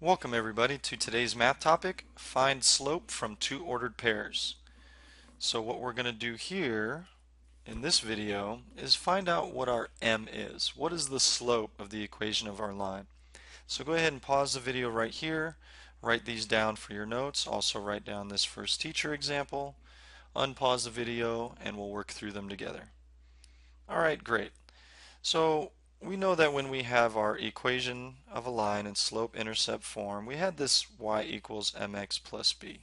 Welcome everybody to today's math topic, find slope from two ordered pairs. So what we're going to do here in this video is find out what our m is. What is the slope of the equation of our line? So go ahead and pause the video right here, write these down for your notes, also write down this first teacher example, unpause the video, and we'll work through them together. Alright, great. So we know that when we have our equation of a line in slope-intercept form, we had this y equals mx plus b.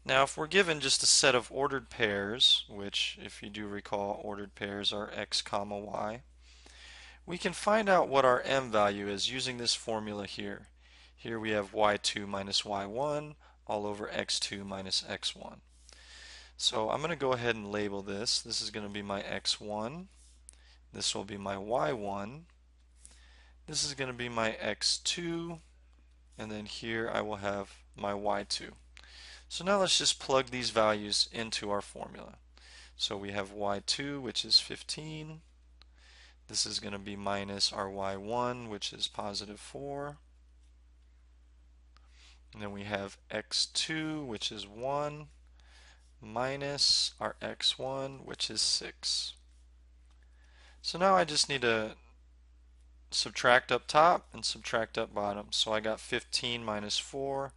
Now if we're given just a set of ordered pairs, which if you do recall ordered pairs are x comma y, we can find out what our m value is using this formula here. Here we have y2 minus y1 all over x2 minus x1. So I'm going to go ahead and label this. This is going to be my x1. This will be my y1. This is going to be my x2, and then here I will have my y2. So now let's just plug these values into our formula. So we have y2, which is 15. This is going to be minus our y1, which is positive 4. And then we have x2, which is 1, minus our x1, which is 6. So now I just need to subtract up top and subtract up bottom. So I got 15 minus 4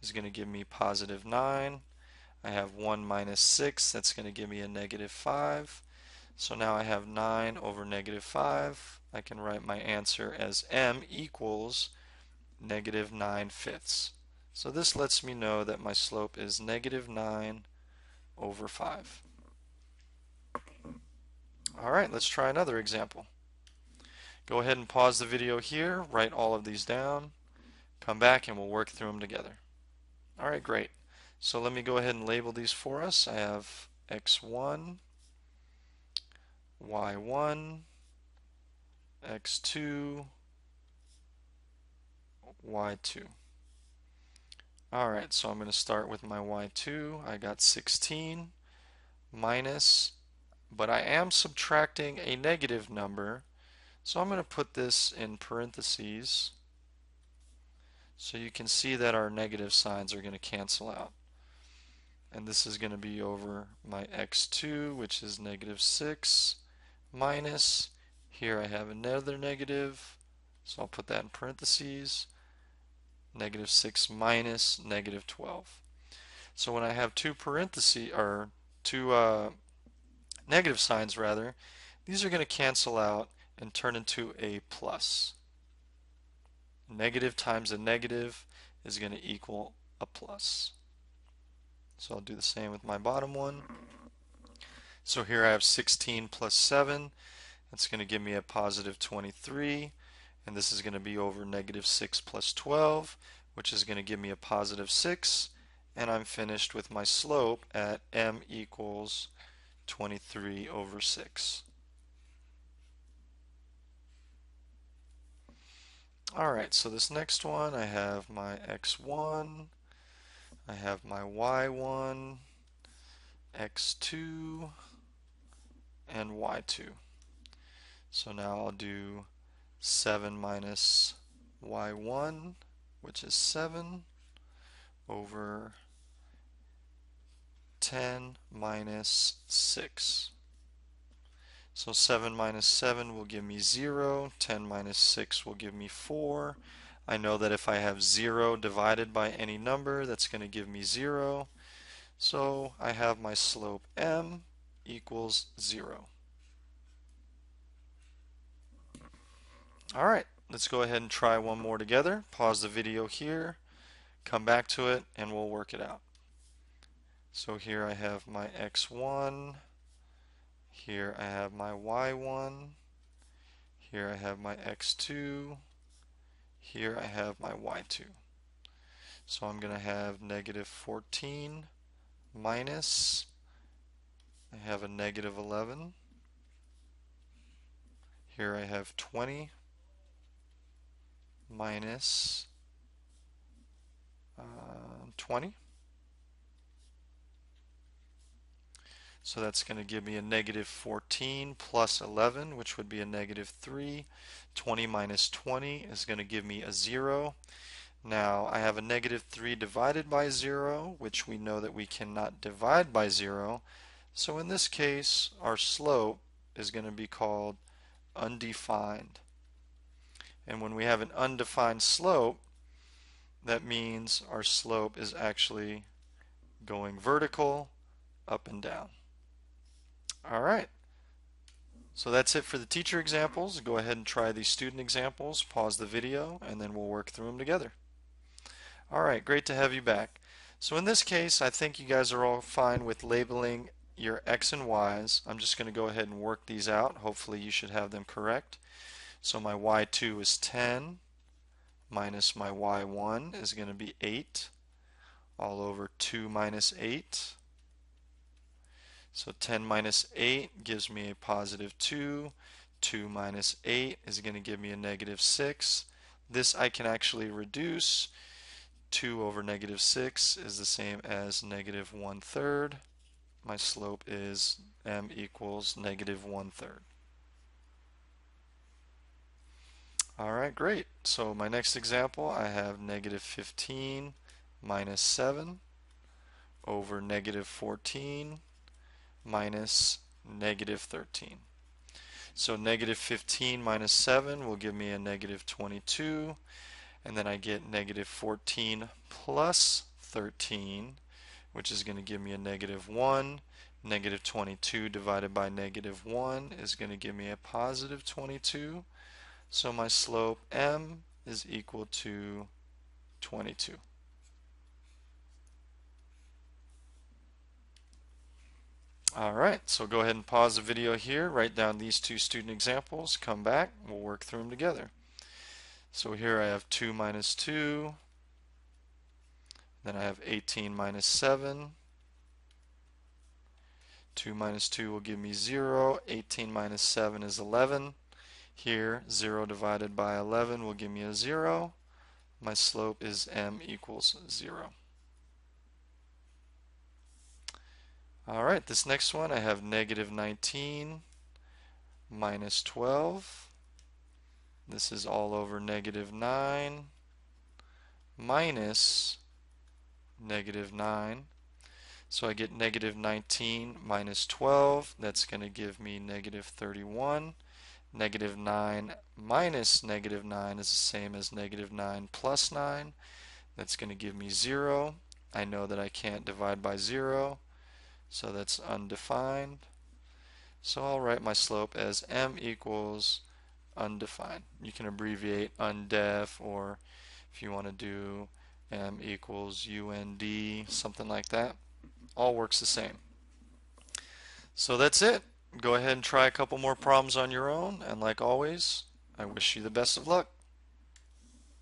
is going to give me positive 9. I have 1 minus 6, that's going to give me a negative 5. So now I have 9 over negative 5. I can write my answer as m equals negative 9/5. So this lets me know that my slope is negative 9 over 5. Alright, let's try another example. Go ahead and pause the video here, write all of these down, come back and we'll work through them together. Alright, great. So let me go ahead and label these for us. I have x1, y1, x2, y2. Alright, so I'm going to start with my y2. I got 16 minus, but I am subtracting a negative number, so I'm going to put this in parentheses so you can see that our negative signs are going to cancel out. And this is going to be over my x2, which is negative 6, minus, here I have another negative, so I'll put that in parentheses, negative 6 minus negative 12. So when I have two parentheses, or two negative signs rather, these are going to cancel out and turn into a plus. Negative times a negative is going to equal a plus. So I'll do the same with my bottom one. So here I have 16 plus 7. That's going to give me a positive 23. And this is going to be over negative 6 plus 12, which is going to give me a positive 6. And I'm finished with my slope at m equals 23 over 6. Alright, so this next one, I have my x1, I have my y1, x2, and y2. So now I'll do 7 minus y1, which is 7, over 10 minus 6. So 7 minus 7 will give me 0, 10 minus 6 will give me 4. I know that if I have 0 divided by any number, that's going to give me 0. So I have my slope m equals 0. Alright, let's go ahead and try one more together. Pause the video here, come back to it, and we'll work it out. So here I have my x1, here I have my y1, here I have my x2, here I have my y2. So I'm going to have negative 14 minus, I have a negative 11, here I have 20 minus 20. So that's going to give me a negative 14 plus 11, which would be a negative 3. 20 minus 20 is going to give me a 0. Now I have a negative 3 divided by 0, which we know that we cannot divide by 0. So in this case, our slope is going to be called undefined. And when we have an undefined slope, that means our slope is actually going vertical, up and down. All right. So that's it for the teacher examples. Go ahead and try these student examples, pause the video, and then we'll work through them together. All right, great to have you back. So in this case, I think you guys are all fine with labeling your x and y's. I'm just going to go ahead and work these out. Hopefully you should have them correct. So my y2 is 10 minus my y1 is going to be 8 all over 2 minus 8. So 10 minus 8 gives me a positive 2. 2 minus 8 is going to give me a negative 6. This I can actually reduce. 2 over negative 6 is the same as negative 1/3. My slope is m equals negative 1/3. Alright, great. So my next example, I have negative 15 minus 7 over negative 14 minus negative 13. So negative 15 minus 7 will give me a negative 22, and then I get negative 14 plus 13, which is going to give me a negative 1. Negative 22 divided by negative 1 is going to give me a positive 22. So my slope m is equal to 22. Alright, so go ahead and pause the video here, write down these two student examples, come back, we'll work through them together. So here I have 2 minus 2, then I have 18 minus 7. 2 minus 2 will give me 0. 18 minus 7 is 11. Here, 0 divided by 11 will give me a 0. My slope is m equals 0. Alright, this next one I have negative 19 minus 12. This is all over negative 9 minus negative 9. So I get negative 19 minus 12. That's going to give me negative 31. Negative 9 minus negative 9 is the same as negative 9 plus 9. That's going to give me 0. I know that I can't divide by 0, so that's undefined. So I'll write my slope as m equals undefined. You can abbreviate undef, or if you want to do m equals UND, something like that. All works the same. So that's it. Go ahead and try a couple more problems on your own, and like always, I wish you the best of luck.